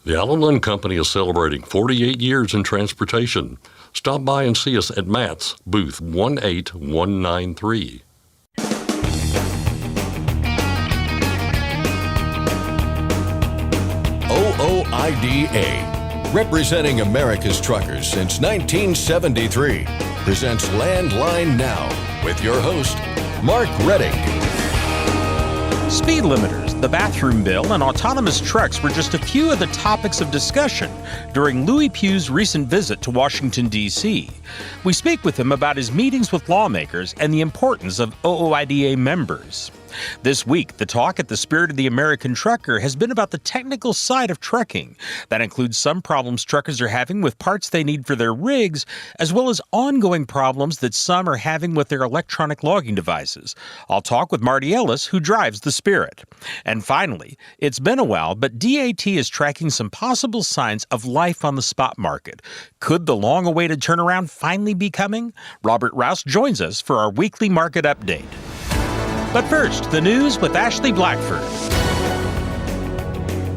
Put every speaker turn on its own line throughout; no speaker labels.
The Allen Lund Company is celebrating 48 years in transportation. Stop by and see us at Matt's, booth 18193.
OOIDA, representing America's truckers since 1973, presents Landline Now with your host, Mark Redding.
Speed limiters, the bathroom bill, and autonomous trucks were just a few of the topics of discussion during Lewie Pugh's recent visit to Washington, D.C. We speak with him about his meetings with lawmakers and the importance of OOIDA members. This week, the talk at the Spirit of the American Trucker has been about the technical side of trucking. That includes some problems truckers are having with parts they need for their rigs, as well as ongoing problems that some are having with their electronic logging devices. I'll talk with Marty Ellis, who drives the Spirit. And finally, it's been a while, but DAT is tracking some possible signs of life on the spot market. Could the long-awaited turnaround finally be coming? Robert Rouse joins us for our weekly market update. But first, the news with Ashley Blackford.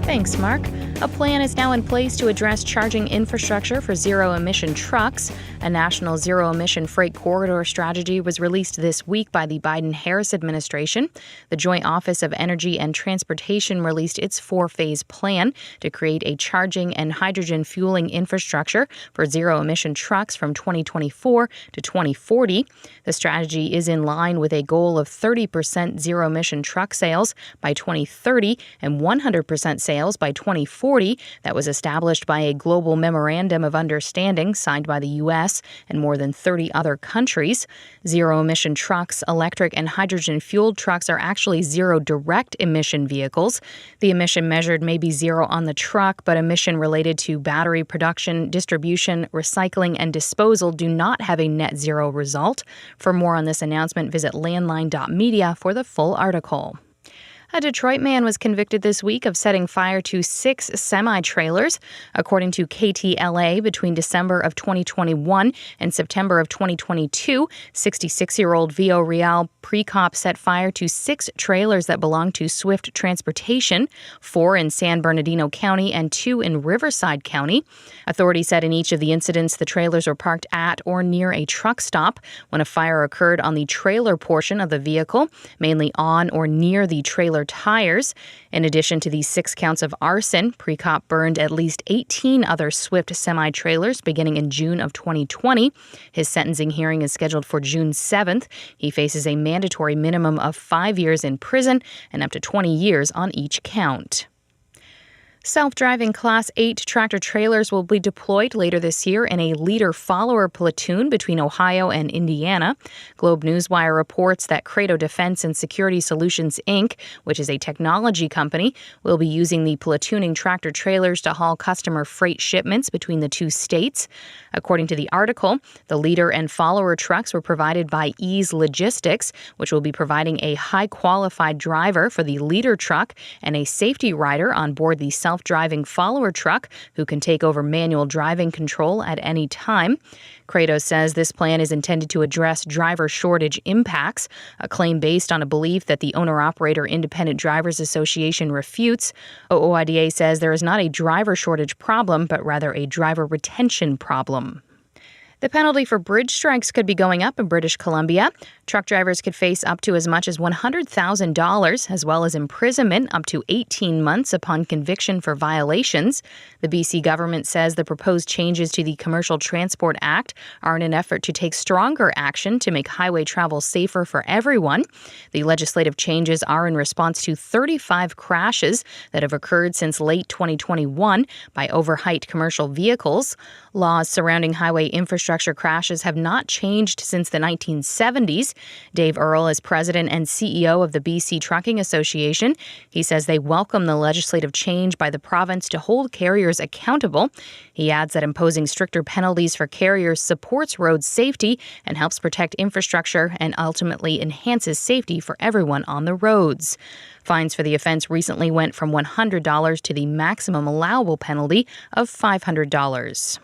Thanks, Mark. A plan is now in place to address charging infrastructure for zero-emission trucks. A national zero-emission freight corridor strategy was released this week by the Biden-Harris administration. The Joint Office of Energy and Transportation released its four-phase plan to create a charging and hydrogen fueling infrastructure for zero-emission trucks from 2024 to 2040. The strategy is in line with a goal of 30% zero-emission truck sales by 2030 and 100% sales by 2040 that was established by a global memorandum of understanding signed by the U.S. and more than 30 other countries. Zero-emission trucks, electric and hydrogen-fueled trucks are actually zero-direct emission vehicles. The emission measured may be zero on the truck, but emission related to battery production, distribution, recycling, and disposal do not have a net zero result. For more on this announcement, visit landline.media for the full article. A Detroit man was convicted this week of setting fire to 6 semi-trailers. According to KTLA, between December of 2021 and September of 2022, 66-year-old Vio Real Precop set fire to 6 trailers that belonged to Swift Transportation, 4 in San Bernardino County and 2 in Riverside County. Authorities said in each of the incidents, the trailers were parked at or near a truck stop when a fire occurred on the trailer portion of the vehicle, mainly on or near the trailer tires. In addition to these 6 counts of arson, Precop burned at least 18 other Swift semi-trailers beginning in June of 2020. His sentencing hearing is scheduled for June 7th. He faces a mandatory minimum of 5 years in prison and up to 20 years on each count. Self-driving Class 8 tractor-trailers will be deployed later this year in a leader-follower platoon between Ohio and Indiana. Globe Newswire reports that Credo Defense and Security Solutions, Inc., which is a technology company, will be using the platooning tractor-trailers to haul customer freight shipments between the two states. According to the article, the leader and follower trucks were provided by Ease Logistics, which will be providing a high-qualified driver for the leader truck and a safety rider on board the self-driving follower truck who can take over manual driving control at any time. Credo says this plan is intended to address driver shortage impacts, a claim based on a belief that the Owner-Operator Independent Drivers Association refutes. OOIDA says there is not a driver shortage problem, but rather a driver retention problem. The penalty for bridge strikes could be going up in British Columbia. Truck drivers could face up to as much as $100,000, as well as imprisonment up to 18 months upon conviction for violations. The BC government says the proposed changes to the Commercial Transport Act are in an effort to take stronger action to make highway travel safer for everyone. The legislative changes are in response to 35 crashes that have occurred since late 2021 by overhyped commercial vehicles. Laws surrounding highway infrastructure crashes have not changed since the 1970s. Dave Earle is president and CEO of the BC Trucking Association. He says they welcome the legislative change by the province to hold carriers accountable. He adds that imposing stricter penalties for carriers supports road safety and helps protect infrastructure and ultimately enhances safety for everyone on the roads. Fines for the offense recently went from $100 to the maximum allowable penalty of $500.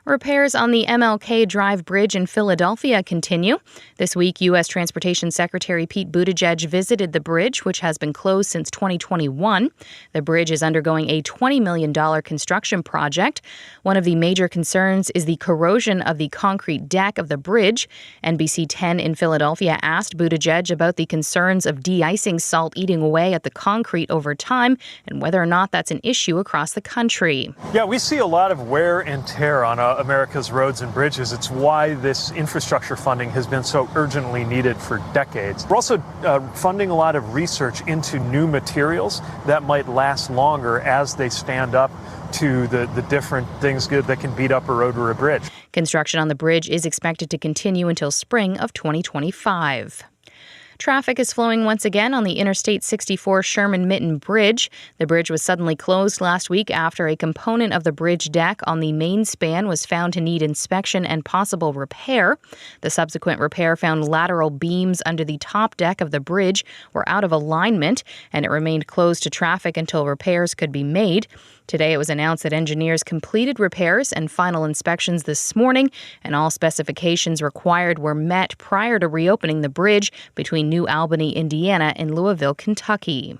Repairs on the MLK Drive Bridge in Philadelphia continue. This week, U.S. Transportation Secretary Pete Buttigieg visited the bridge, which has been closed since 2021. The bridge is undergoing a $20 million construction project. One of the major concerns is the corrosion of the concrete deck of the bridge. NBC 10 in Philadelphia asked Buttigieg about the concerns of de-icing salt eating away at the concrete over time and whether or not that's an issue across the country.
Yeah, we see a lot of wear and tear on America's roads and bridges. It's why this infrastructure funding has been so urgently needed for decades. We're also funding a lot of research into new materials that might last longer as they stand up to the different things that can beat up a road or a bridge.
Construction on the bridge is expected to continue until spring of 2025. Traffic is flowing once again on the Interstate 64 Sherman-Mitten Bridge. The bridge was suddenly closed last week after a component of the bridge deck on the main span was found to need inspection and possible repair. The subsequent repair found lateral beams under the top deck of the bridge were out of alignment, and it remained closed to traffic until repairs could be made. Today, it was announced that engineers completed repairs and final inspections this morning, and all specifications required were met prior to reopening the bridge between New Albany, Indiana, and Louisville, Kentucky.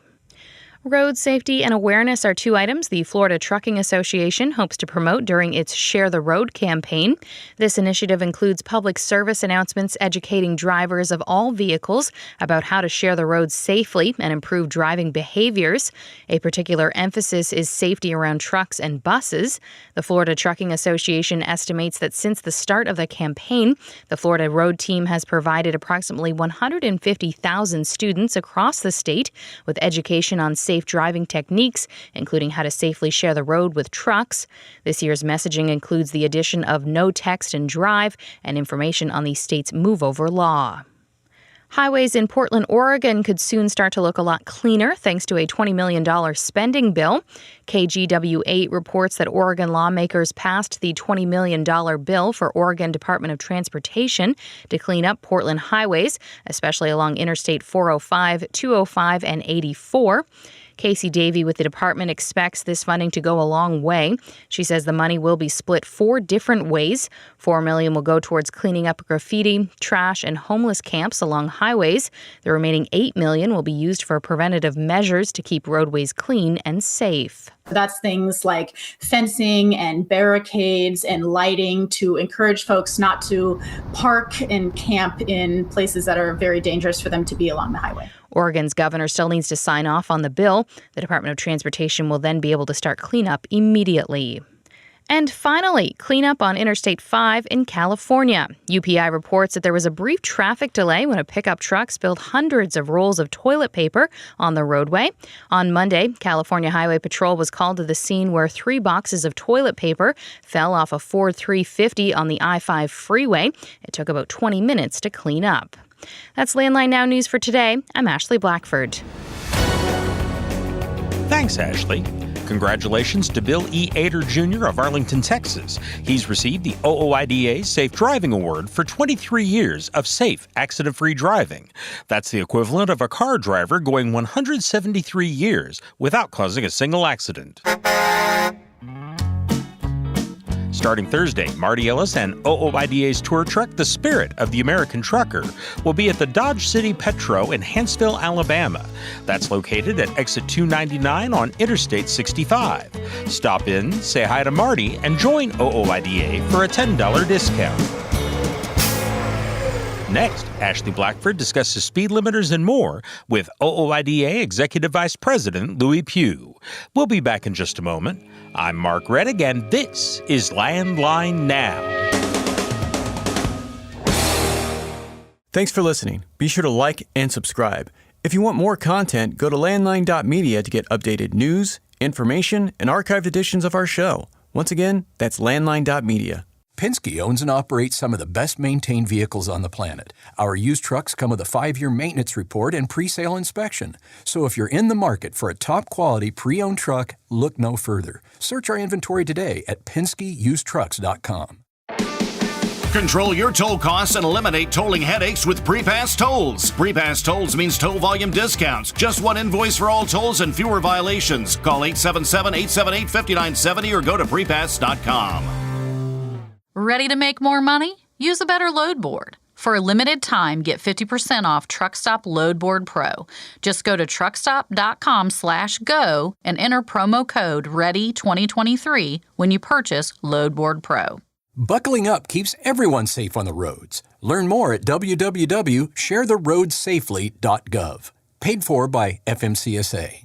Road safety and awareness are two items the Florida Trucking Association hopes to promote during its Share the Road campaign. This initiative includes public service announcements educating drivers of all vehicles about how to share the road safely and improve driving behaviors. A particular emphasis is safety around trucks and buses. The Florida Trucking Association estimates that since the start of the campaign, the Florida Road Team has provided approximately 150,000 students across the state with education on safe driving techniques, including how to safely share the road with trucks. This year's messaging includes the addition of no text and drive and information on the state's move-over law. Highways in Portland, Oregon could soon start to look a lot cleaner thanks to a $20 million spending bill. KGW8 reports that Oregon lawmakers passed the $20 million bill for Oregon Department of Transportation to clean up Portland highways, especially along Interstate 405, 205, and 84. Casey Davey with the department expects this funding to go a long way. She says the money will be split 4 different ways. $4 million will go towards cleaning up graffiti, trash, and homeless camps along highways. The remaining $8 million will be used for preventative measures to keep roadways clean and safe.
That's things like fencing and barricades and lighting to encourage folks not to park and camp in places that are very dangerous for them to be along the highway.
Oregon's governor still needs to sign off on the bill. The Department of Transportation will then be able to start cleanup immediately. And finally, cleanup on Interstate 5 in California. UPI reports that there was a brief traffic delay when a pickup truck spilled hundreds of rolls of toilet paper on the roadway. On Monday, California Highway Patrol was called to the scene where 3 boxes of toilet paper fell off a Ford 350 on the I-5 freeway. It took about 20 minutes to clean up. That's Landline Now News for today. I'm Ashley Blackford.
Thanks, Ashley. Congratulations to Bill E. Ader Jr. of Arlington, Texas. He's received the OOIDA Safe Driving Award for 23 years of safe, accident-free driving. That's the equivalent of a car driver going 173 years without causing a single accident. Starting Thursday, Marty Ellis and OOIDA's tour truck, The Spirit of the American Trucker, will be at the Dodge City Petro in Hanceville, Alabama. That's located at exit 299 on Interstate 65. Stop in, say hi to Marty, and join OOIDA for a $10 discount. Next, Ashley Blackford discusses speed limiters and more with OOIDA Executive Vice President Lewie Pugh. We'll be back in just a moment. I'm Mark Reddick, and this is Landline Now.
Thanks for listening. Be sure to like and subscribe. If you want more content, go to landline.media to get updated news, information, and archived editions of our show. Once again, that's landline.media.
Penske owns and operates some of the best-maintained vehicles on the planet. Our used trucks come with a 5-year maintenance report and pre-sale inspection. So if you're in the market for a top-quality pre-owned truck, look no further. Search our inventory today at PenskeUsedTrucks.com.
Control your toll costs and eliminate tolling headaches with Prepass Tolls. Prepass Tolls means toll volume discounts. Just one invoice for all tolls and fewer violations. Call 877-878-5970 or go to Prepass.com.
Ready to make more money? Use a better load board. For a limited time, get 50% off Truckstop Load Board Pro. Just go to truckstop.com/go and enter promo code READY2023 when you purchase Load Board Pro.
Buckling up keeps everyone safe on the roads. Learn more at www.sharetheroadsafely.gov. Paid for by FMCSA.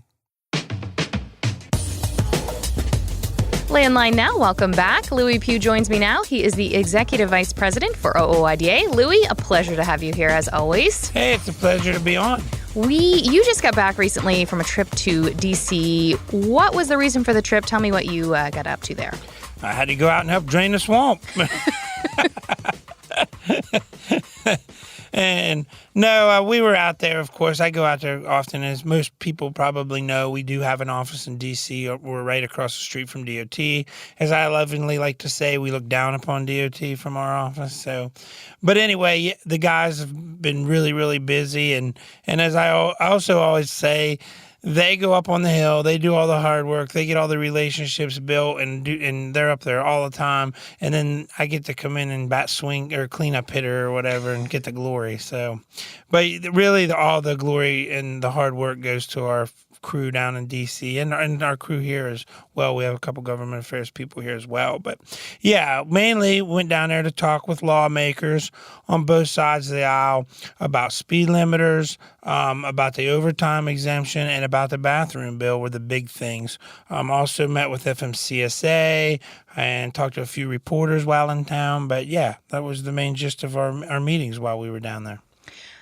Landline now. Welcome back. Lewie Pugh joins me now. He is the Executive Vice President for OOIDA. Lewie, a pleasure to have you here as always.
Hey, it's a pleasure to be on.
You just got back recently from a trip to D.C. What was the reason for the trip? Tell me what you got up to there.
I had to go out and help drain the swamp. And no, we were out there, of course. I go out there often. As most people probably know, we do have an office in D.C. We're right across the street from DOT. As I lovingly like to say, we look down upon DOT from our office. But anyway, the guys have been really, really busy. And as I also always say, they go up on the hill, they do all the hard work, they get all the relationships built, and they're up there all the time. And then I get to come in and bat swing or clean up hitter or whatever and get the glory. But really, all the glory and the hard work goes to our crew down in D.C. and our crew here as well. We have a couple government affairs people here as well. But yeah, mainly went down there to talk with lawmakers on both sides of the aisle about speed limiters, about the overtime exemption, and about the bathroom bill were the big things. Also met with FMCSA and talked to a few reporters while in town. But yeah, that was the main gist of our meetings while we were down there.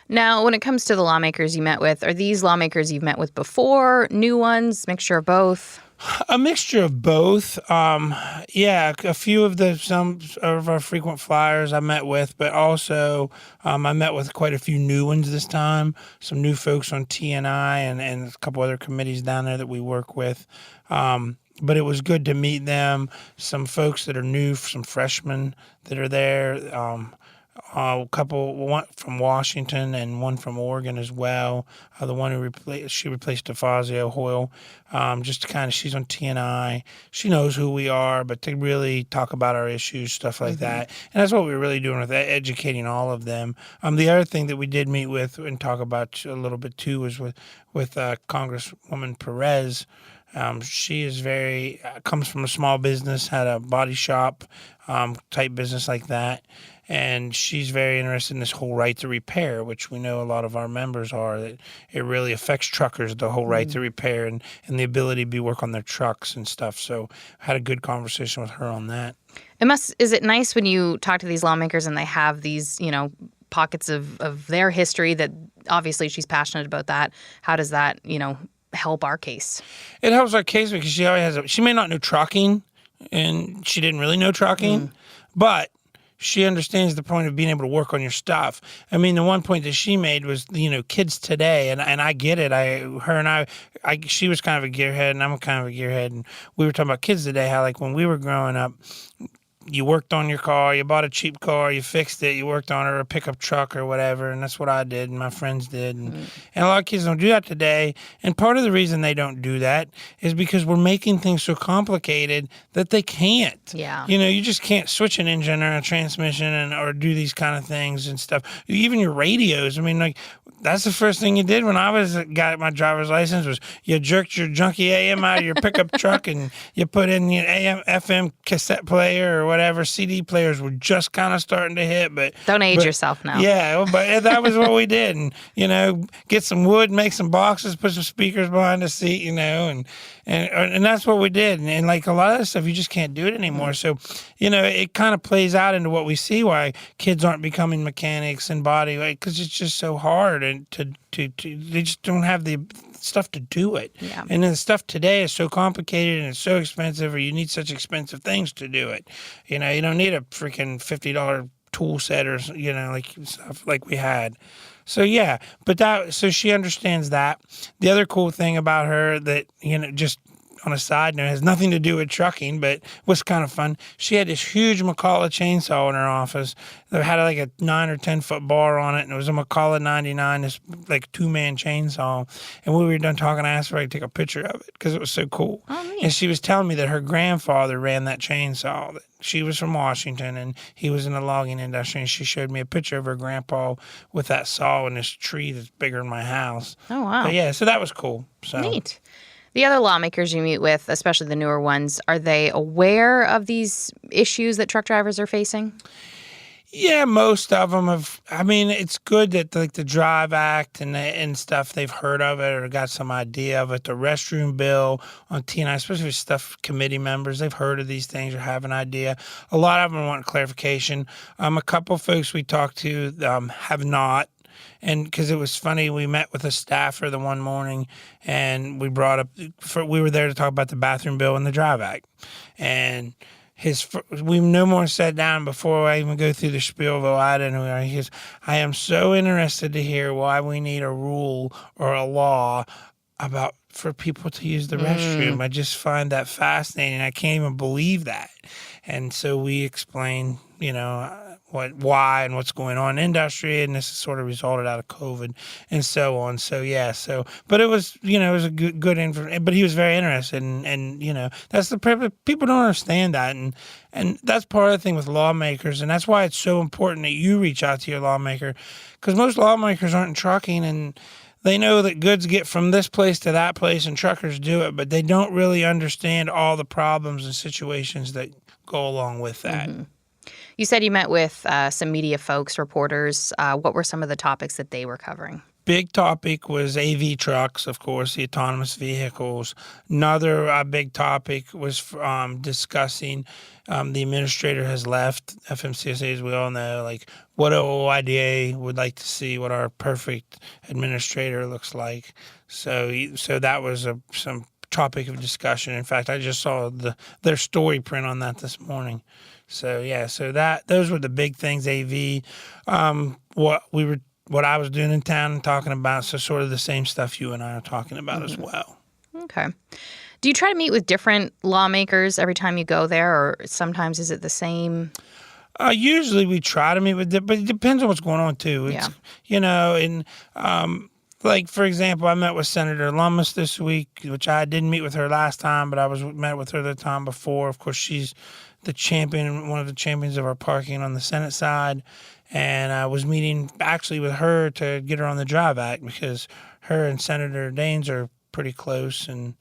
Now, when it comes to the lawmakers you met with, are these lawmakers you've met with before, new ones, mixture of both?
A mixture of both. Yeah, a few of some of our frequent flyers I met with, but also I met with quite a few new ones this time. Some new folks on T&I and a couple other committees down there that we work with. But it was good to meet them. Some folks that are new, some freshmen that are there. A couple, one from Washington and one from Oregon as well. The one who replaced DeFazio Hoyle. Just to kind of, she's on T&I. She knows who we are, but to really talk about our issues, stuff like that. And that's what we're really doing with educating all of them. The other thing that we did meet with and talk about a little bit too was with Congresswoman Perez. She is comes from a small business, had a body shop type business like that. And she's very interested in this whole right to repair, which we know a lot of our members are, that it really affects truckers, the whole right to repair and the ability to work on their trucks and stuff. So I had a good conversation with her on that.
Is it nice when you talk to these lawmakers and they have these, pockets of their history that obviously she's passionate about that? How does that, help our case?
It helps our case because she may not know trucking, and she didn't really know trucking, but she understands the point of being able to work on your stuff. I mean, the one point that she made was, kids today, and I get it. She was kind of a gearhead, and I'm kind of a gearhead, and we were talking about kids today, how like when we were growing up, you worked on your car, you bought a cheap car, you fixed it, you worked on it, or a pickup truck or whatever, and that's what I did and my friends did. And a lot of kids don't do that today, and part of the reason they don't do that is because we're making things so complicated that they can't.
Yeah.
You just can't switch an engine or a transmission or do these kind of things and stuff. Even your radios, I mean, like, that's the first thing you did when I got my driver's license was you jerked your junky AM out of your pickup truck and you put in your AM, FM cassette player or whatever. CD players were just kind of starting to hit, but
don't age yourself now.
Yeah, but that was what we did, and get some wood, make some boxes, put some speakers behind the seat, and that's what we did, and like a lot of that stuff, you just can't do it anymore. So, it kind of plays out into what we see why kids aren't becoming mechanics and body, because it's just so hard, and they just don't have the stuff to do it.
Yeah.
And then the stuff today is so complicated and it's so expensive, or you need such expensive things to do it. You don't need a freaking $50 tool set or like stuff like we had. So yeah, so she understands that. The other cool thing about her that just on a side note, it has nothing to do with trucking, but was kind of fun. She had this huge McCullough chainsaw in her office that had like a 9 or 10 foot bar on it, and it was a McCullough 99, this like 2-man chainsaw. And when we were done talking, I asked her if I could take a picture of it because it was so cool.
Oh, neat.
And she was telling me that her grandfather ran that chainsaw. She was from Washington, and he was in the logging industry, and she showed me a picture of her grandpa with that saw in this tree that's bigger than my house.
Oh, wow.
But yeah, so that was cool. So.
Neat. The other lawmakers you meet with, especially the newer ones, are they aware of these issues that truck drivers are facing?
Yeah, most of them have. I mean, it's good that like the Drive Act and stuff, they've heard of it or got some idea of it. The restroom bill on T&I, especially stuff committee members, they've heard of these things or have an idea. A lot of them want clarification. A couple folks we talked to have not. And because it was funny, we met with a staffer the one morning, and we brought up, we were there to talk about the bathroom bill and the Drive Act. And we no more sat down before I even go through the spiel of he goes, I am so interested to hear why we need a rule or a law for people to use the restroom. I just find that fascinating. I can't even believe that. And so we explained, why and what's going on in industry, and this is sort of resulted out of COVID and so on. So yeah, but it was, it was a good information. But he was very interested, and that's the people don't understand that, and that's part of the thing with lawmakers, and that's why it's so important that you reach out to your lawmaker, because most lawmakers aren't in trucking, and they know that goods get from this place to that place, and truckers do it, but they don't really understand all the problems and situations that go along with that.
Mm-hmm. You said you met with some media folks, reporters. What were some of the topics that they were covering?
Big topic was AV trucks, of course, the autonomous vehicles. Another big topic was discussing the administrator has left FMCSA, as we all know, like what OIDA would like to see, what our perfect administrator looks like. So that was some topic of discussion. In fact, I just saw their story print on that this morning. So yeah, those were the big things. AV, what I was doing in town and talking about. So sort of the same stuff you and I are talking about as well.
Okay. Do you try to meet with different lawmakers every time you go there, or sometimes is it the same?
Usually we try to meet with them, but it depends on what's going on too. It's, like, for example, I met with Senator Lummis this week, which I didn't meet with her last time, but I met with her the time before. Of course, she's the champion, one of the champions of our parking on the Senate side. And I was meeting actually with her to get her on the Drive Act, because her and Senator Daines are pretty close. And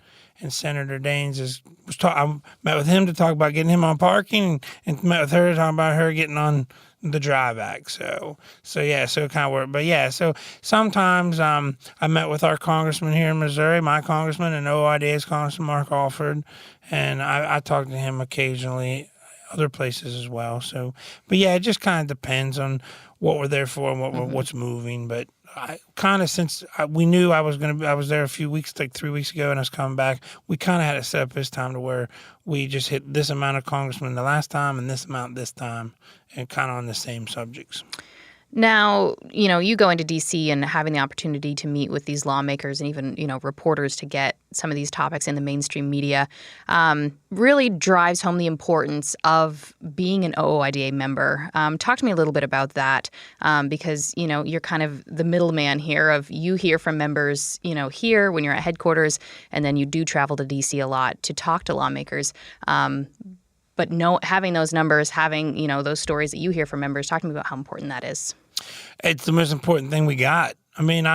Senator Daines I met with him to talk about getting him on parking, and met with her to talk about her getting on the Drive Act. So it kind of worked. But yeah, so sometimes I met with our congressman here in Missouri, my congressman, and OIDA's Congressman Mark Alford, and I talk to him occasionally, other places as well. So, but yeah, it just kind of depends on what we're there for and what's moving. But I kind of, since we knew I was there a few weeks, like 3 weeks ago, and I was coming back, we kind of had it set up this time to where we just hit this amount of congressmen the last time and this amount this time, and kind of on the same subjects.
Now, you go into D.C. and having the opportunity to meet with these lawmakers and even, reporters to get some of these topics in the mainstream media really drives home the importance of being an OOIDA member. Talk to me a little bit about that because, you're kind of the middleman here of you hear from members, here when you're at headquarters, and then you do travel to D.C. a lot to talk to lawmakers. But having those numbers, having, those stories that you hear from members, talk to me about how important that is.
It's the most important thing we got. I mean,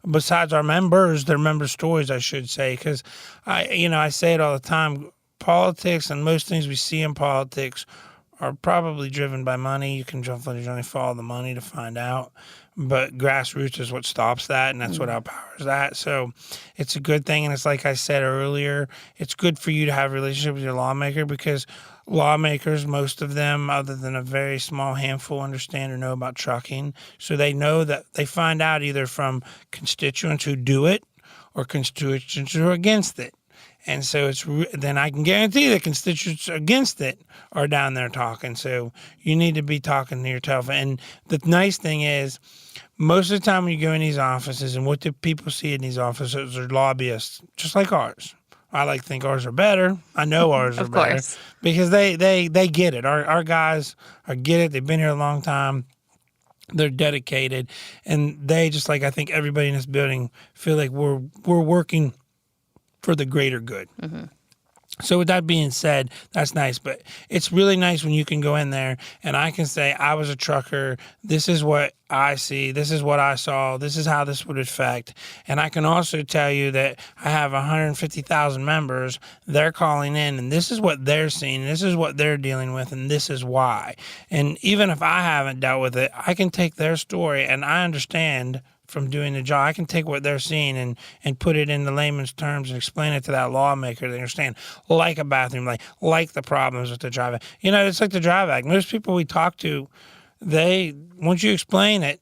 besides our members, their member stories, I should say, because I say it all the time. Politics and most things we see in politics are probably driven by money. You can only follow the money to find out. But grassroots is what stops that, and that's what outpowers that. So it's a good thing, and it's like I said earlier, it's good for you to have a relationship with your lawmaker, because lawmakers, most of them, other than a very small handful, understand or know about trucking. So they know that they find out either from constituents who do it or constituents who are against it. And so then I can guarantee the constituents against it are down there talking. So you need to be talking to your telephone. And the nice thing is, most of the time when you go in these offices, and what do people see in these offices are lobbyists, just like ours. I like to think ours are better. I know ours are better.
Course.
Because they get it. Our guys get it. They've been here a long time. They're dedicated. And they, just like I think everybody in this building, feel like we're working for the greater good. Mm-hmm. So with that being said, that's nice. But it's really nice when you can go in there and I can say, I was a trucker. This is what I see. This is what I saw. This is how this would affect. And I can also tell you that I have 150,000 members. They're calling in, and this is what they're seeing. This is what they're dealing with, and this is why. And even if I haven't dealt with it, I can take their story, and I understand from doing the job. I can take what they're seeing and put it into layman's terms and explain it to that lawmaker. They understand, like a bathroom, like the problems with the Drive Act. You know, it's like the Drive Act. Most people we talk to, once you explain it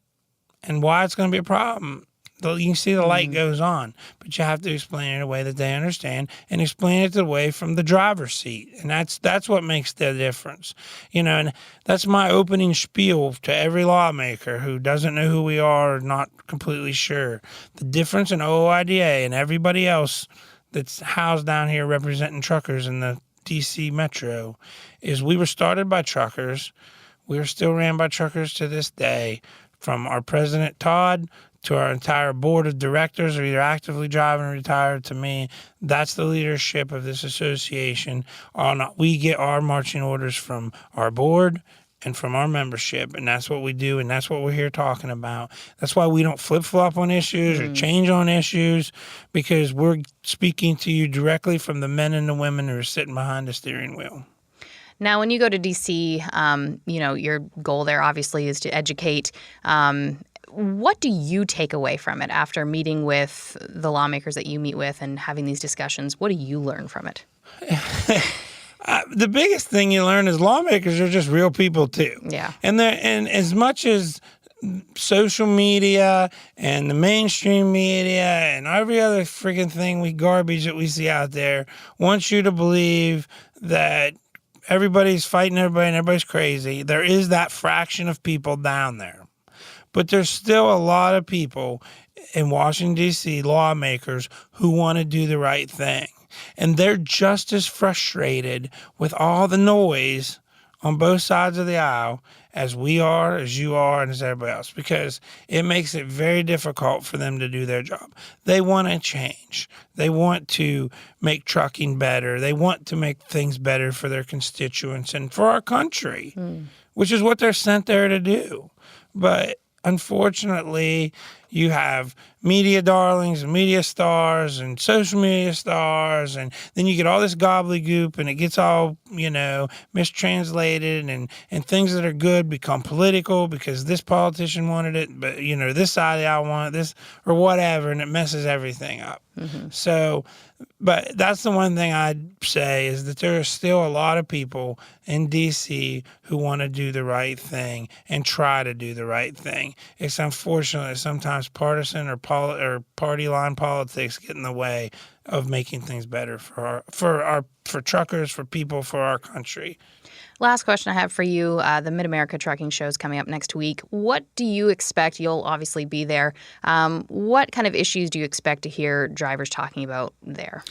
and why it's going to be a problem, you can see the light goes on. But you have to explain it in a way that they understand and explain it the way from the driver's seat. And that's what makes the difference. You know, and that's my opening spiel to every lawmaker who doesn't know who we are or not completely sure. The difference in OOIDA and everybody else that's housed down here representing truckers in the D.C. Metro is we were started by truckers. We are still ran by truckers to this day. From our president, Todd, to our entire board of directors are either actively driving or retired. To me, that's the leadership of this association. We get our marching orders from our board and from our membership, and that's what we do, and that's what we're here talking about. That's why we don't flip-flop on issues or change on issues, because we're speaking to you directly from the men and the women who are sitting behind the steering wheel.
Now, when you go to D.C., your goal there obviously is to educate. What do you take away from it after meeting with the lawmakers that you meet with and having these discussions? What do you learn from it?
The biggest thing you learn is lawmakers are just real people too.
Yeah.
And as much as social media and the mainstream media and every other freaking thing garbage that we see out there wants you to believe that everybody's fighting everybody and everybody's crazy, there is that fraction of people down there. But there's still a lot of people in Washington, D.C., lawmakers who want to do the right thing. And they're just as frustrated with all the noise on both sides of the aisle as we are, as you are, and as everybody else, because it makes it very difficult for them to do their job. They want to change. They want to make trucking better. They want to make things better for their constituents and for our country, which is what they're sent there to do. But unfortunately, you have media darlings and media stars and social media stars, and then you get all this gobbledygook, and it gets all, mistranslated, and things that are good become political because this politician wanted it, but, this side of the aisle wanted this or whatever, and it messes everything up. Mm-hmm. So, but that's the one thing I'd say is that there are still a lot of people in D.C. who want to do the right thing and try to do the right thing. It's unfortunate that sometimes partisan or party line politics get in the way of making things better for truckers, for people, for our country.
Last question I have for you. The Mid-America Trucking Show is coming up next week. What do you expect? You'll obviously be there. What kind of issues do you expect to hear drivers talking about there?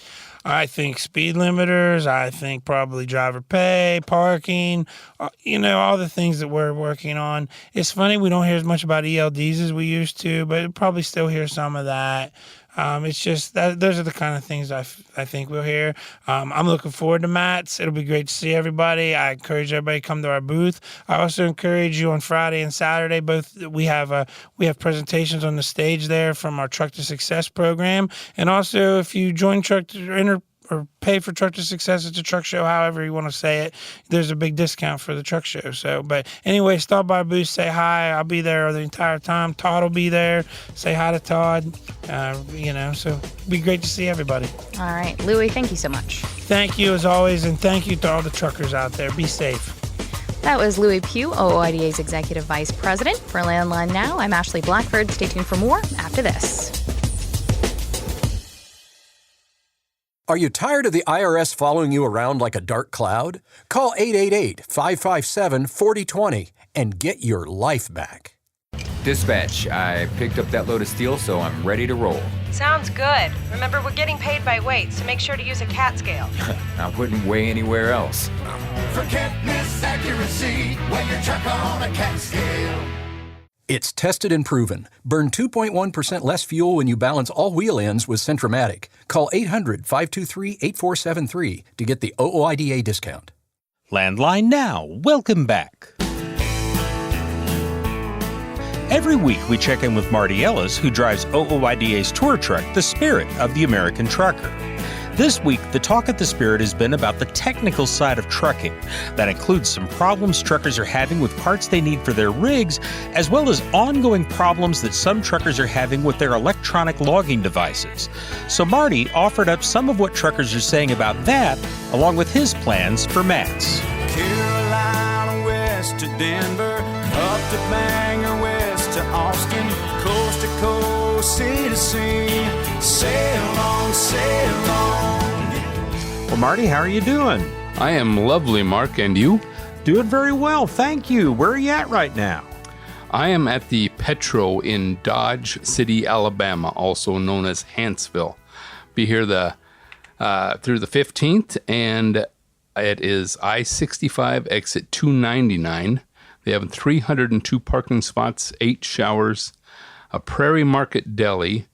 I think speed limiters. I think probably driver pay, parking, all the things that we're working on. It's funny we don't hear as much about ELDs as we used to, but probably still hear some of that. It's just that those are the kind of things I think we'll hear. I'm looking forward to Matt's. It'll be great to see everybody. I encourage everybody to come to our booth. I also encourage you on Friday and Saturday. Both we have presentations on the stage there from our Truck to Success program, and also if you join or pay for Truck to Success, it's a truck show, however you want to say it, there's a big discount for the truck show. So, but anyway, stop by our booth, say hi. I'll be there the entire time. Todd will be there. Say hi to Todd. So it'd be great to see everybody.
All right. Lewie, thank you so much.
Thank you as always, and thank you to all the truckers out there. Be safe.
That was Lewie Pugh, OOIDA's Executive Vice President. For Landline Now, I'm Ashley Blackford. Stay tuned for more after this.
Are you tired of the IRS following you around like a dark cloud? Call 888-557-4020 and get your life back.
Dispatch, I picked up that load of steel, so I'm ready to roll. Sounds good. Remember, we're getting paid by weight, so make sure to use a cat scale.
I wouldn't weigh anywhere else.
Forget miss accuracy, weigh your truck on a cat scale.
It's tested and proven. Burn 2.1% less fuel when you balance all wheel ends with Centromatic. Call 800-523-8473 to get the OOIDA discount.
Landline now. Welcome back. Every week we check in with Marty Ellis, who drives OOIDA's tour truck, the Spirit of the American Trucker. This week, the talk at the Spirit has been about the technical side of trucking. That includes some problems truckers are having with parts they need for their rigs, as well as ongoing problems that some truckers are having with their electronic logging devices. So Marty offered up some of what truckers are saying about that, along with his plans for Mats.
Carolina west to Denver, up to Bangor, west to Austin, coast to coast, sea to sea, sail on, sail on.
Well, Marty, how are you doing?
I am lovely, Mark, and you?
Doing very well, thank you. Where are you at right now?
I am at the Petro in Dodge City, Alabama, also known as Hanceville. Be here through the 15th, and it is I-65 exit 299. They have 302 parking spots, 8 showers, a Prairie Market Deli,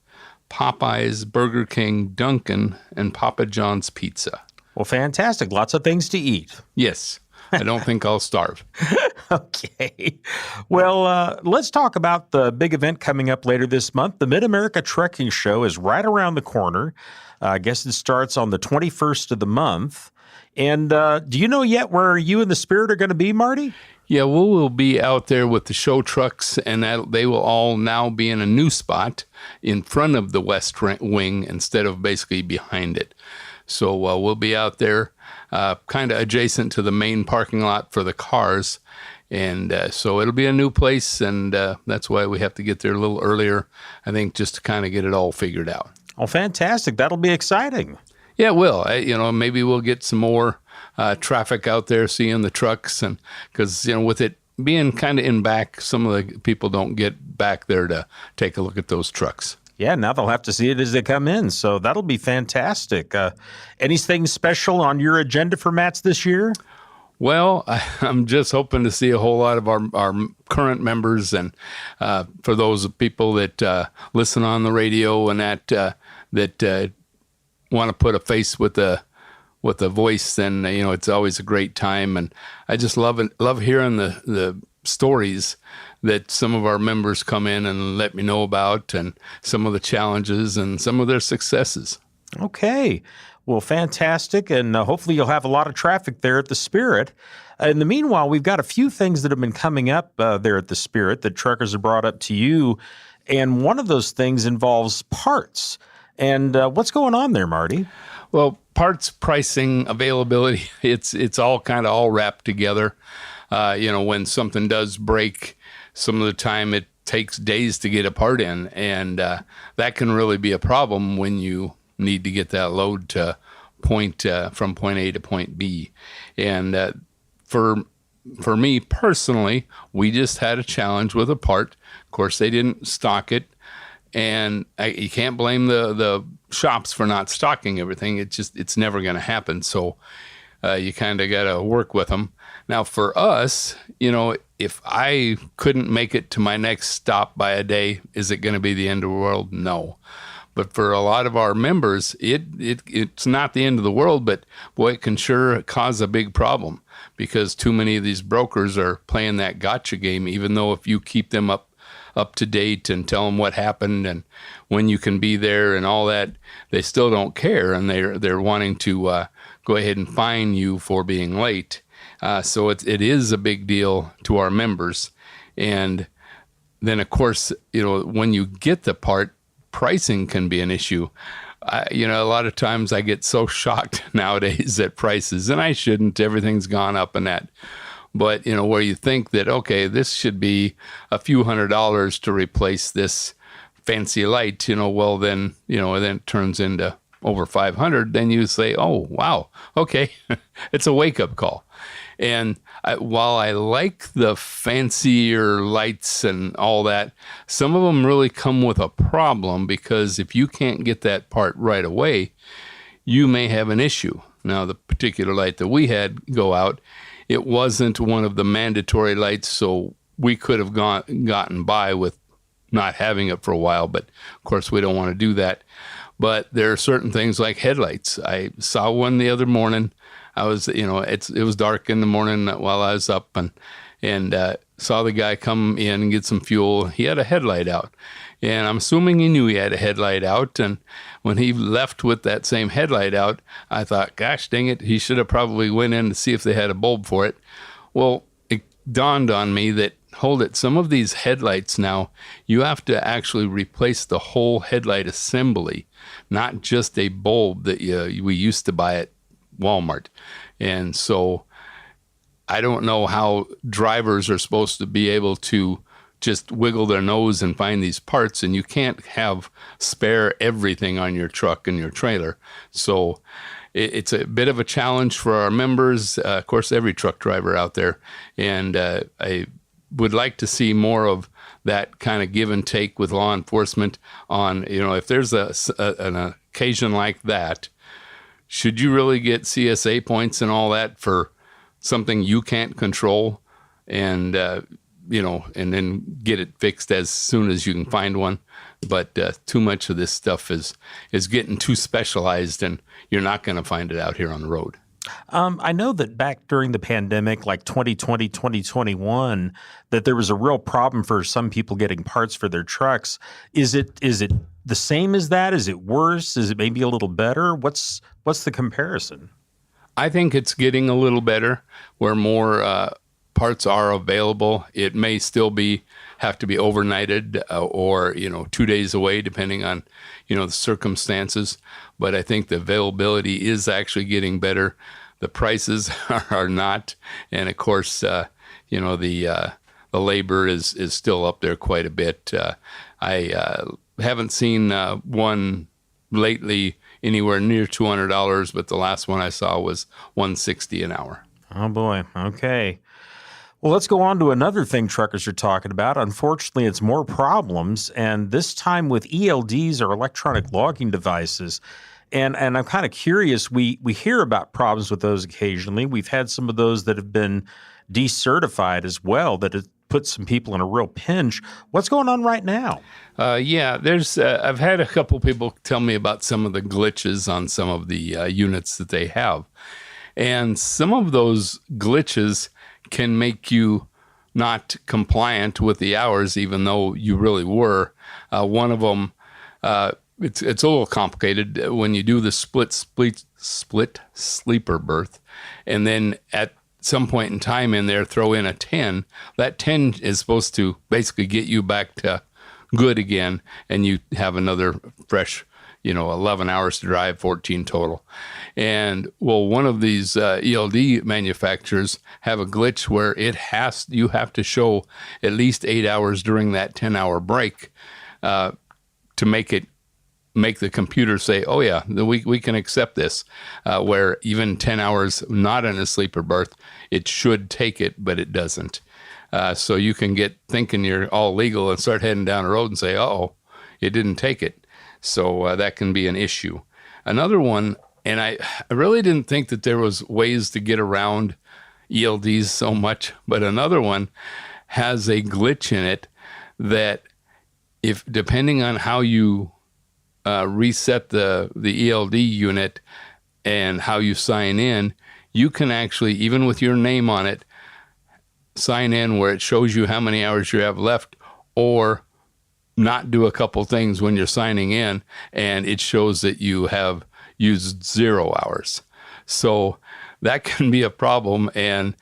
Popeyes, Burger King, Dunkin', and Papa John's Pizza.
Well, fantastic. Lots of things to eat.
Yes. I don't think I'll starve.
Okay. Well, let's talk about the big event coming up later this month. The Mid-America Trucking Show is right around the corner. I guess it starts on the 21st of the month. And do you know yet where you and the Spirit are going to be, Marty?
Yeah, we'll be out there with the show trucks, and they will all now be in a new spot in front of the west wing instead of basically behind it. So we'll be out there kind of adjacent to the main parking lot for the cars. And so it'll be a new place, and that's why we have to get there a little earlier, I think, just to kind of get it all figured out.
Oh, fantastic. That'll be exciting.
Yeah, it will. Maybe we'll get some more traffic out there, seeing the trucks, and because with it being kind of in back, some of the people don't get back there to take a look at those trucks.
Yeah, now they'll have to see it as they come in, so that'll be fantastic. Anything special on your agenda for Mats this year?
Well, I'm just hoping to see a whole lot of our current members, and for those people that listen on the radio and that want to put a face with a voice, then it's always a great time. And I just love hearing the stories that some of our members come in and let me know about, and some of the challenges and some of their successes.
Okay. Well, fantastic. And hopefully you'll have a lot of traffic there at the Spirit. In the meanwhile, we've got a few things that have been coming up there at the Spirit that truckers have brought up to you. And one of those things involves parts. And what's going on there, Marty?
Well, parts, pricing, availability, it's all kind of all wrapped together. When something does break, some of the time it takes days to get a part in, and that can really be a problem when you need to get that load to from point A to point B. And for me personally, we just had a challenge with a part. Of course, they didn't stock it, and you can't blame the shops for not stocking everything. It's never going to happen. So you kind of got to work with them. Now, for us, if I couldn't make it to my next stop by a day, is it going to be the end of the world? No. But for a lot of our members, it's not the end of the world, but boy, it can sure cause a big problem, because too many of these brokers are playing that gotcha game, even though if you keep them up to date and tell them what happened and when you can be there and all that, they still don't care, and they're wanting to go ahead and fine you for being late. So it is a big deal to our members. And then, of course, when you get the part, pricing can be an issue. A lot of times I get so shocked nowadays at prices, and I shouldn't. Everything's gone up and that. But, where you think that, okay, this should be a few $100s to replace this fancy light, well, then it turns into over 500, then you say, oh, wow, okay, it's a wake-up call. And while I like the fancier lights and all that, some of them really come with a problem, because if you can't get that part right away, you may have an issue. Now, the particular light that we had go out, it wasn't one of the mandatory lights, so we could have gotten by with not having it for a while, but of course we don't want to do that. But there are certain things like headlights. I saw one the other morning. I was, it was dark in the morning while I was up, and saw the guy come in and get some fuel. He had a headlight out, and I'm assuming he knew he had a headlight out. And when he left with that same headlight out, I thought, gosh, dang it, he should have probably went in to see if they had a bulb for it. Well, it dawned on me that, hold it, some of these headlights now, you have to actually replace the whole headlight assembly, not just a bulb that we used to buy at Walmart. And so I don't know how drivers are supposed to be able to just wiggle their nose and find these parts, and you can't have spare everything on your truck and your trailer. So it's a bit of a challenge for our members, of course, every truck driver out there. And I would like to see more of that kind of give and take with law enforcement on, if there's an occasion like that, should you really get CSA points and all that for something you can't control, and and then get it fixed as soon as you can find one? But too much of this stuff is getting too specialized, and you're not going to find it out here on the road.
I know that back during the pandemic, like 2020, 2021, that there was a real problem for some people getting parts for their trucks. Is it the same as that? Is it worse? Is it maybe a little better? What's the comparison?
I think it's getting a little better where more parts are available. It may still have to be overnighted or 2 days away, depending on the circumstances. But I think the availability is actually getting better. The prices are not, and of course, the labor is still up there quite a bit. I haven't seen one lately anywhere near $200, but the last one I saw was $160 an hour.
Oh boy. Okay. Well, let's go on to another thing truckers are talking about. Unfortunately, it's more problems, and this time with ELDs, or electronic logging devices. And I'm kind of curious, we hear about problems with those occasionally. We've had some of those that have been decertified as well, that have put some people in a real pinch. What's going on right now?
There's I've had a couple people tell me about some of the glitches on some of the units that they have. And some of those glitches can make you not compliant with the hours, even though you really were. One of them, it's a little complicated. When you do the split sleeper berth, and then at some point in time in there throw in a 10, that 10 is supposed to basically get you back to good again, and you have another fresh 11 hours to drive, 14 total. And well, one of these ELD manufacturers have a glitch where you have to show at least 8 hours during that 10-hour break to make the computer say, oh yeah, we can accept this, where even 10 hours not in a sleeper berth, it should take it, but it doesn't. So you can get thinking you're all legal and start heading down the road and say, uh-oh, it didn't take it. So that can be an issue. Another one, and I really didn't think that there was ways to get around ELDs so much, but another one has a glitch in it that if depending on how you reset the ELD unit and how you sign in, you can actually, even with your name on it, sign in where it shows you how many hours you have left, or not do a couple things when you're signing in, and it shows that you have used 0 hours. So that can be a problem. And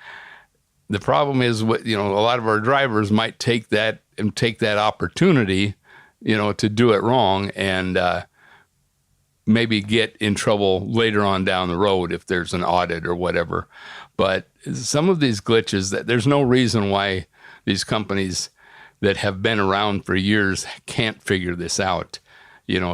the problem is, what a lot of our drivers might take that opportunity, to do it wrong, and maybe get in trouble later on down the road if there's an audit or whatever. But some of these glitches, that there's no reason why these companies that have been around for years can't figure this out.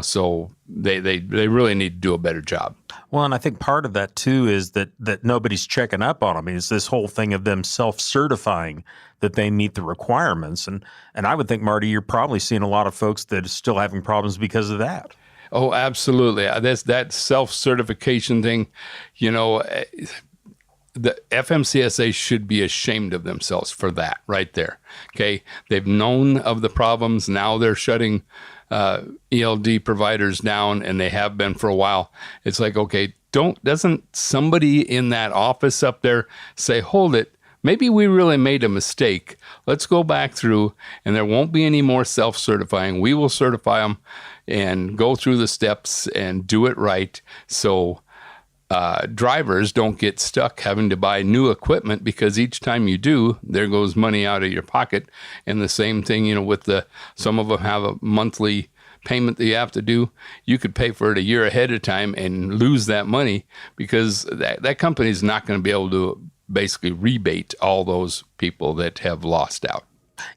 So they really need to do a better job.
Well, and I think part of that too is that nobody's checking up on them. It's this whole thing of them self-certifying that they meet the requirements. And I would think, Marty, you're probably seeing a lot of folks that are still having problems because of that.
Oh, absolutely. That self-certification thing, the FMCSA should be ashamed of themselves for that right there. Okay. They've known of the problems. Now they're shutting ELD providers down, and they have been for a while. It's like, okay, doesn't somebody in that office up there say, hold it, maybe we really made a mistake. Let's go back through, and there won't be any more self-certifying. We will certify them and go through the steps and do it right. So drivers don't get stuck having to buy new equipment, because each time you do, there goes money out of your pocket. And the same thing, with some of them have a monthly payment that you have to do. You could pay for it a year ahead of time and lose that money, because that company is not going to be able to basically rebate all those people that have lost out.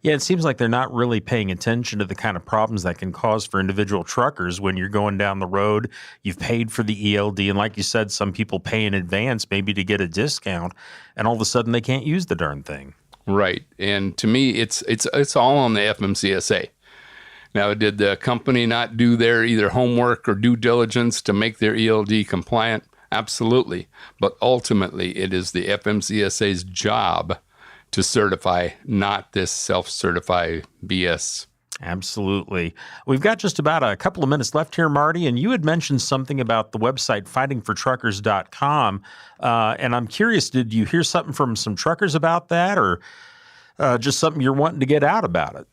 Yeah, it seems like they're not really paying attention to the kind of problems that can cause for individual truckers when you're going down the road. You've paid for the ELD, and like you said, some people pay in advance maybe to get a discount, and all of a sudden they can't use the darn thing.
Right, and to me, it's all on the FMCSA. Now, did the company not do their either homework or due diligence to make their ELD compliant? Absolutely, but ultimately, it is the FMCSA's job to certify, not this self-certify BS.
Absolutely. We've got just about a couple of minutes left here, Marty, and you had mentioned something about the website fightingfortruckers.com, and I'm curious, did you hear something from some truckers about that, or just something you're wanting to get out about it?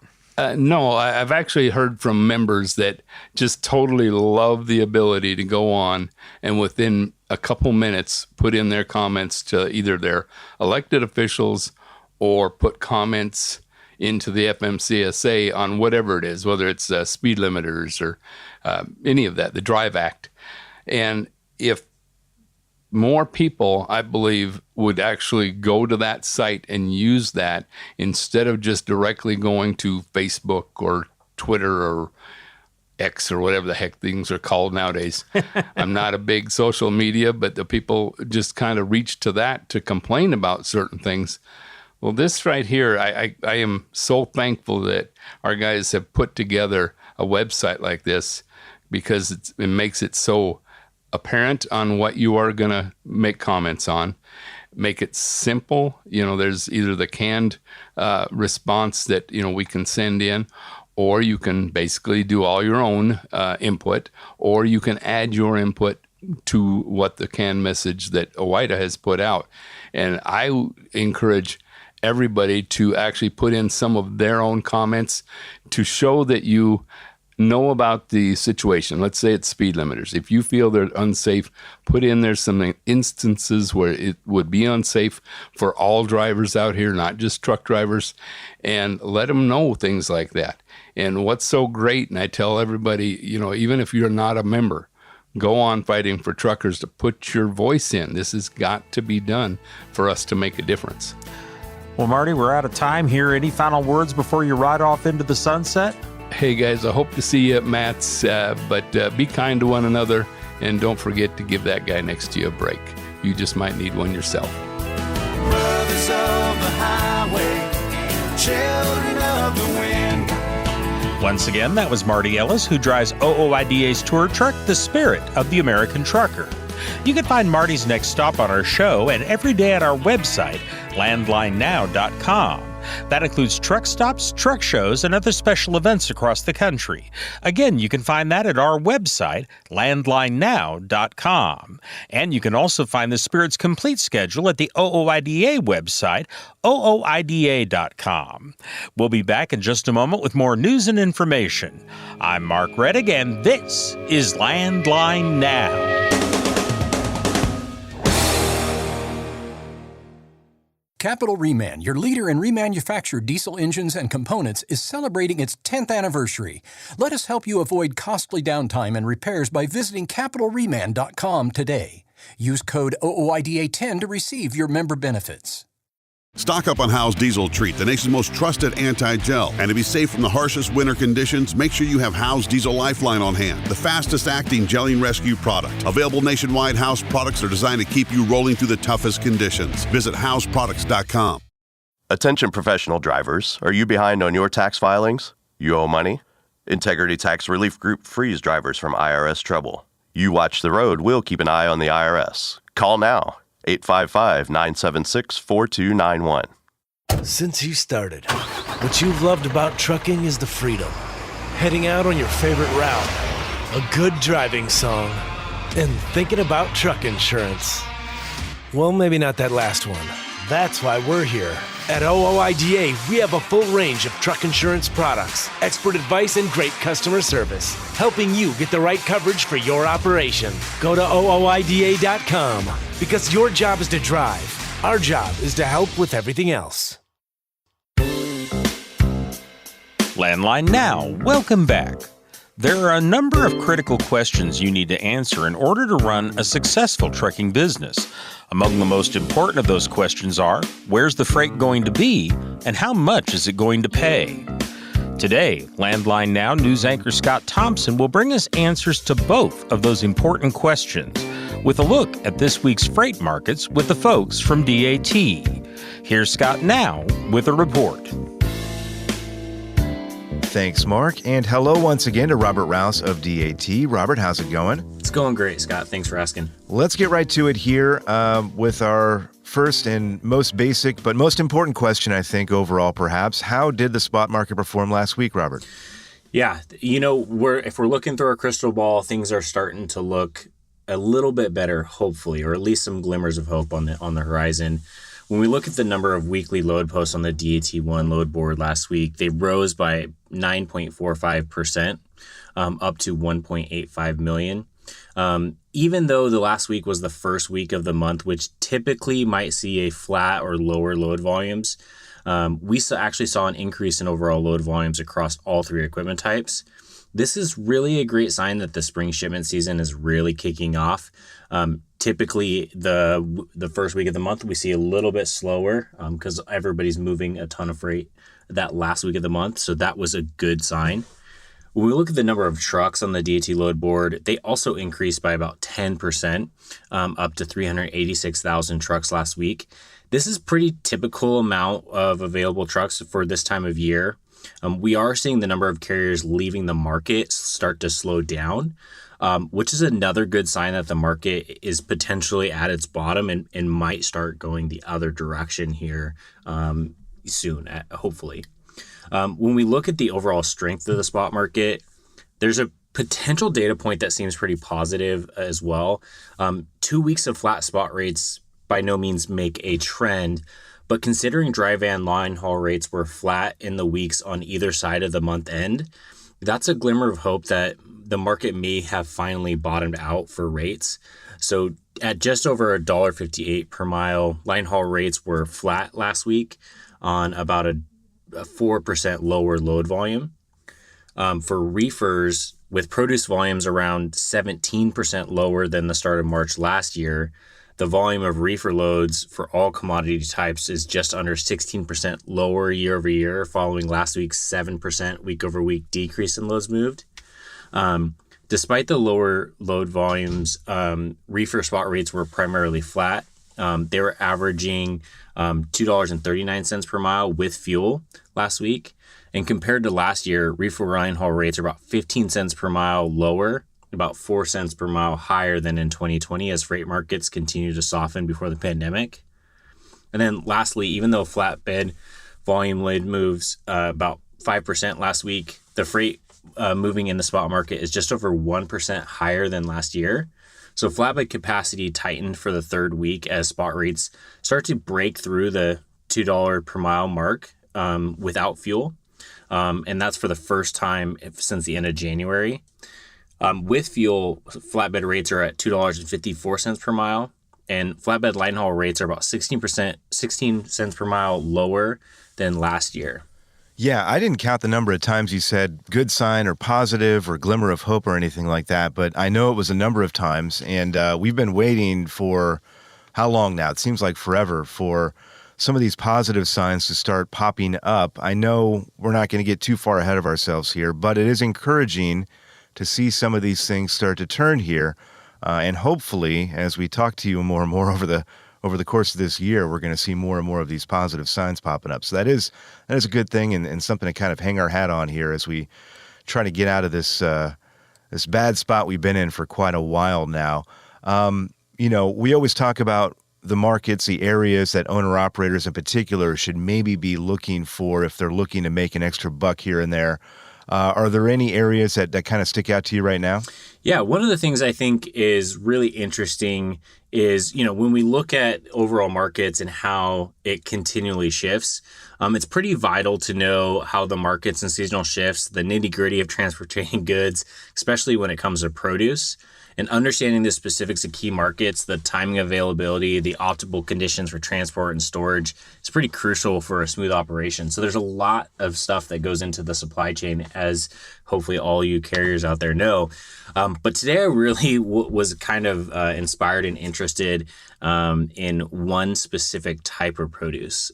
No, I've actually heard from members that just totally love the ability to go on and within a couple minutes put in their comments to either their elected officials or put comments into the FMCSA on whatever it is, whether it's speed limiters or any of that, the Drive Act. And if more people, I believe, would actually go to that site and use that instead of just directly going to Facebook or Twitter or X or whatever the heck things are called nowadays. I'm not a big social media, but the people just kind of reach to that to complain about certain things. Well, this right here, I am so thankful that our guys have put together a website like this, because it makes it so apparent on what you are going to make comments on. Make it simple. There's either the canned response that, we can send in, or you can basically do all your own input, or you can add your input to what the canned message that OOIDA has put out. And I encourage everybody to actually put in some of their own comments to show that you know about the situation. Let's say it's speed limiters. If you feel they're unsafe, put in there some instances where it would be unsafe for all drivers out here, not just truck drivers, and let them know things like that. And what's so great, and I tell everybody, even if you're not a member, go on Fighting for Truckers to put your voice in. This has got to be done for us to make a difference.
Well, Marty, we're out of time here. Any final words before you ride off into the sunset?
Hey, guys, I hope to see you at Matt's, but be kind to one another, and don't forget to give that guy next to you a break. You just might need one yourself.
Brothers of the highway, children of the wind.
Once again, that was Marty Ellis, who drives OOIDA's tour truck, The Spirit of the American Trucker. You can find Marty's next stop on our show and every day at our website, landlinenow.com. That includes truck stops, truck shows, and other special events across the country. Again, you can find that at our website, landlinenow.com. And you can also find the Spirit's complete schedule at the OOIDA website, ooida.com. We'll be back in just a moment with more news and information. I'm Mark Reddick, and this is Landline Now.
Capital Reman, your leader in remanufactured diesel engines and components, is celebrating its 10th anniversary. Let us help you avoid costly downtime and repairs by visiting capitalreman.com today. Use code OOIDA10 to receive your member benefits.
Stock up on Howe's Diesel Treat, the nation's most trusted anti-gel. And to be safe from the harshest winter conditions, make sure you have Howe's Diesel Lifeline on hand, the fastest-acting gelling rescue product. Available nationwide, Howe's products are designed to keep you rolling through the toughest conditions. Visit houseproducts.com.
Attention professional drivers, are you behind on your tax filings? You owe money? Integrity Tax Relief Group frees drivers from IRS trouble. You watch the road, we'll keep an eye on the IRS. Call now. 855-976-4291.
Since you started, what you've loved about trucking is the freedom. Heading out on your favorite route, a good driving song, and thinking about truck insurance. Well, maybe not that last one. That's why we're here. At OOIDA, we have a full range of truck insurance products, expert advice, and great customer service, helping you get the right coverage for your operation. Go to OOIDA.com, because your job is to drive. Our job is to help with everything else.
Landline Now, welcome back. There are a number of critical questions you need to answer in order to run a successful trucking business. Among the most important of those questions are, where's the freight going to be, and how much is it going to pay? Today, Landline Now news anchor Scott Thompson will bring us answers to both of those important questions, with a look at this week's freight markets with the folks from DAT. Here's Scott now with a report.
Thanks, Mark, and hello once again to Robert Rouse of DAT. Robert, how's it going?
It's going great, Scott. Thanks for asking.
Let's get right to it here with our first and most basic but most important question, I think, overall, perhaps. How did the spot market perform last week, Robert?
Yeah, if we're looking through our crystal ball, things are starting to look a little bit better, hopefully, or at least some glimmers of hope on the horizon. When we look at the number of weekly load posts on the DAT1 load board last week, they rose by 9.45%, up to 1.85 million. Even though the last week was the first week of the month, which typically might see a flat or lower load volumes, we actually saw an increase in overall load volumes across all three equipment types. This is really a great sign that the spring shipment season is really kicking off. Typically, the first week of the month, we see a little bit slower because everybody's moving a ton of freight that last week of the month. So that was a good sign. When we look at the number of trucks on the DAT load board, they also increased by about 10%, up to 386,000 trucks last week. This is pretty typical amount of available trucks for this time of year. We are seeing the number of carriers leaving the market start to slow down, which is another good sign that the market is potentially at its bottom and might start going the other direction here soon, hopefully. When we look at the overall strength of the spot market, there's a potential data point that seems pretty positive as well. 2 weeks of flat spot rates by no means make a trend, but considering dry van line haul rates were flat in the weeks on either side of the month end, that's a glimmer of hope that the market may have finally bottomed out for rates. So at just over $1.58 per mile, line haul rates were flat last week on about a 4% lower load volume. For reefers, with produce volumes around 17% lower than the start of March last year, the volume of reefer loads for all commodity types is just under 16% lower year over year, following last week's 7% week over week decrease in loads moved. Despite the lower load volumes, reefer spot rates were primarily flat. They were averaging $2.39 per mile with fuel last week. And compared to last year, reefer line haul rates are about 15 cents per mile lower, about 4 cents per mile higher than in 2020 as freight markets continue to soften before the pandemic. And then lastly, even though flatbed volume load moves about 5% last week, the freight moving in the spot market is just over 1% higher than last year. So flatbed capacity tightened for the third week as spot rates start to break through the $2 per mile mark without fuel. And that's for the first time since the end of January. With fuel, flatbed rates are at $2.54 per mile, and flatbed line haul rates are about 16 cents per mile lower than last year.
Yeah, I didn't count the number of times you said good sign or positive or glimmer of hope or anything like that, but I know it was a number of times, and we've been waiting for how long now? It seems like forever for some of these positive signs to start popping up. I know we're not going to get too far ahead of ourselves here, but it is encouraging to see some of these things start to turn here. And hopefully, as we talk to you more and more over the course of this year, we're going to see more and more of these positive signs popping up. So that is a good thing and something to kind of hang our hat on here as we try to get out of this bad spot we've been in for quite a while now. We always talk about the markets, the areas that owner-operators in particular should maybe be looking for if they're looking to make an extra buck here and there. Are there any areas that kind of stick out to you right now?
Yeah, one of the things I think is really interesting is, when we look at overall markets and how it continually shifts, it's pretty vital to know how the markets and seasonal shifts, the nitty-gritty of transporting goods, especially when it comes to produce. And understanding the specifics of key markets, the timing availability, the optimal conditions for transport and storage is pretty crucial for a smooth operation. So there's a lot of stuff that goes into the supply chain, as hopefully all you carriers out there know. But today I really was kind of inspired and interested in one specific type of produce.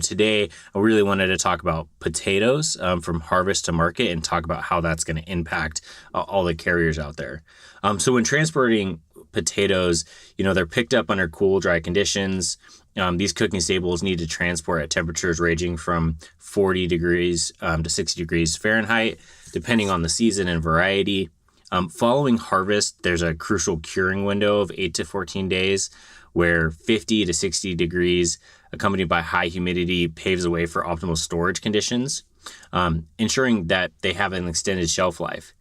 Today I really wanted to talk about potatoes from harvest to market and talk about how that's going to impact all the carriers out there. So when transporting potatoes, they're picked up under cool, dry conditions. These cooking staples need to transport at temperatures ranging from 40 degrees to 60 degrees Fahrenheit, depending on the season and variety. Following harvest, there's a crucial curing window of 8 to 14 days where 50 to 60 degrees accompanied by high humidity paves the way for optimal storage conditions, ensuring that they have an extended shelf life.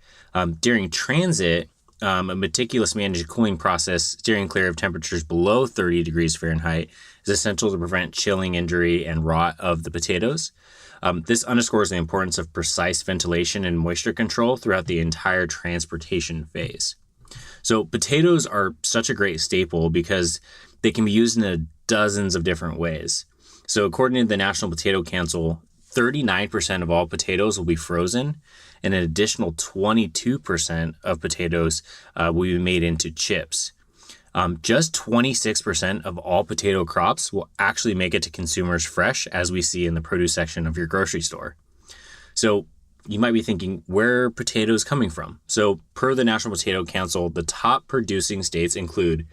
During transit, a meticulous managed cooling process steering clear of temperatures below 30 degrees Fahrenheit is essential to prevent chilling, injury, and rot of the potatoes. This underscores the importance of precise ventilation and moisture control throughout the entire transportation phase. So potatoes are such a great staple because they can be used in dozens of different ways. So according to the National Potato Council, 39% of all potatoes will be frozen, and an additional 22% of potatoes will be made into chips. Just 26% of all potato crops will actually make it to consumers fresh, as we see in the produce section of your grocery store. So you might be thinking, where are potatoes coming from? So per the National Potato Council, the top producing states include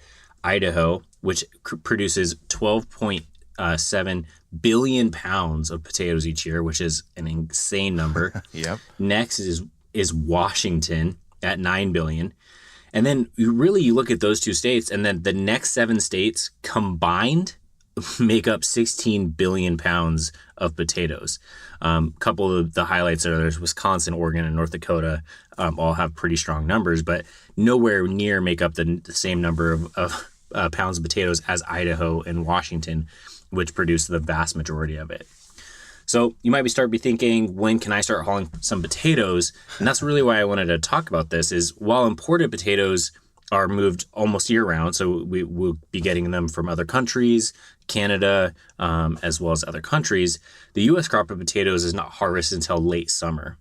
Idaho, which produces 12.7 billion pounds of potatoes each year, which is an insane number.
Yep.
Next is Washington at 9 billion. And then you look at those two states, and then the next 7 states combined make up 16 billion pounds of potatoes. Couple of the highlights are there's Wisconsin, Oregon, and North Dakota all have pretty strong numbers, but nowhere near make up the same number of pounds of potatoes as Idaho and Washington, which produce the vast majority of it. So you might be thinking, when can I start hauling some potatoes? And that's really why I wanted to talk about this, is while imported potatoes are moved almost year round, so we will be getting them from other countries, Canada, as well as other countries, the U.S. crop of potatoes is not harvested until late summer.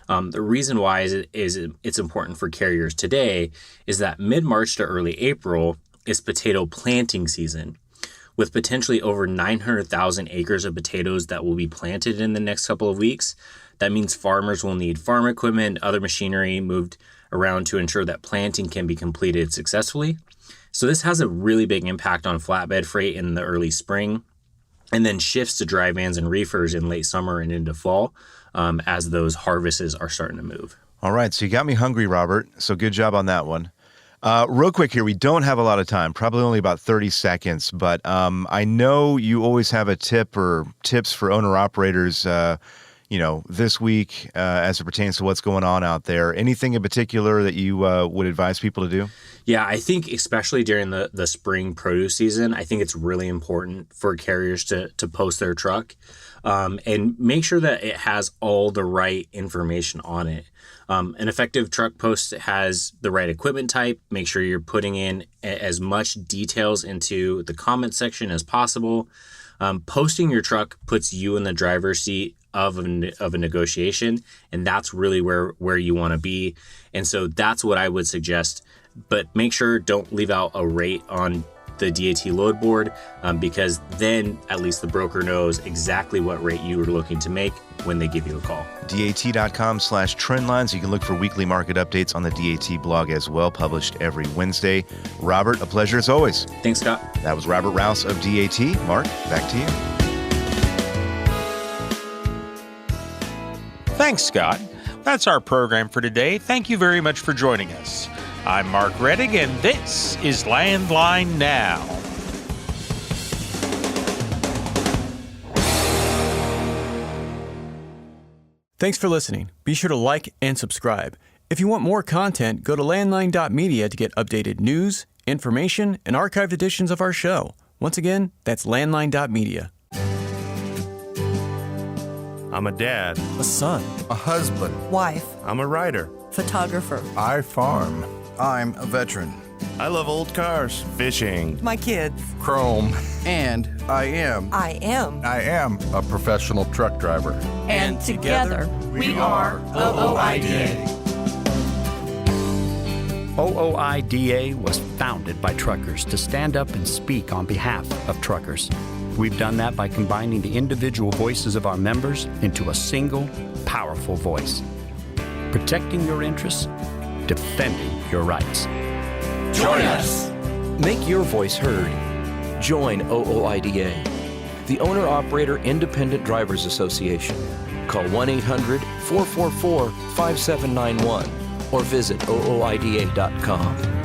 The reason why is it's important for carriers today is that mid-March to early April is potato planting season, with potentially over 900,000 acres of potatoes that will be planted in the next couple of weeks. That means farmers will need farm equipment, other machinery moved around to ensure that planting can be completed successfully. So this has a really big impact on flatbed freight in the early spring, and then shifts to dry vans and reefers in late summer and into fall as those harvests are starting to move.
All right, so you got me hungry, Robert. So good job on that one. Real quick here, we don't have a lot of time, probably only about 30 seconds, but I know you always have a tip or tips for owner-operators, this week as it pertains to what's going on out there. Anything in particular that you would advise people to do?
Yeah, I think especially during the spring produce season, I think it's really important for carriers to post their truck and make sure that it has all the right information on it. An effective truck post has the right equipment type. Make sure you're putting in as much details into the comment section as possible. Posting your truck puts you in the driver's seat of a negotiation, and that's really where you want to be. And so that's what I would suggest. But make sure don't leave out a rate on the DAT load board, because then at least the broker knows exactly what rate you are looking to make when they give you a call.
DAT.com/trendlines. You can look for weekly market updates on the DAT blog as well, published every Wednesday. Robert, a pleasure as always.
Thanks, Scott.
That was Robert Rouse of DAT. Mark, back to you.
Thanks, Scott. That's our program for today. Thank you very much for joining us. I'm Mark Rettig, and this is Landline Now.
Thanks for listening. Be sure to like and subscribe. If you want more content, go to landline.media to get updated news, information, and archived editions of our show. Once again, that's landline.media.
I'm a dad,
a son,
a husband,
wife,
I'm a writer,
photographer.
I farm.
I'm a veteran.
I love old cars, fishing,
my kids,
chrome,
and I am
a professional truck driver.
And together we are OOIDA.
OOIDA was founded by truckers to stand up and speak on behalf of truckers. We've done that by combining the individual voices of our members into a single, powerful voice. Protecting your interests, defending your rights.
Join us!
Make your voice heard. Join OOIDA, the Owner-Operator Independent Drivers Association. Call 1-800-444-5791 or visit OOIDA.com.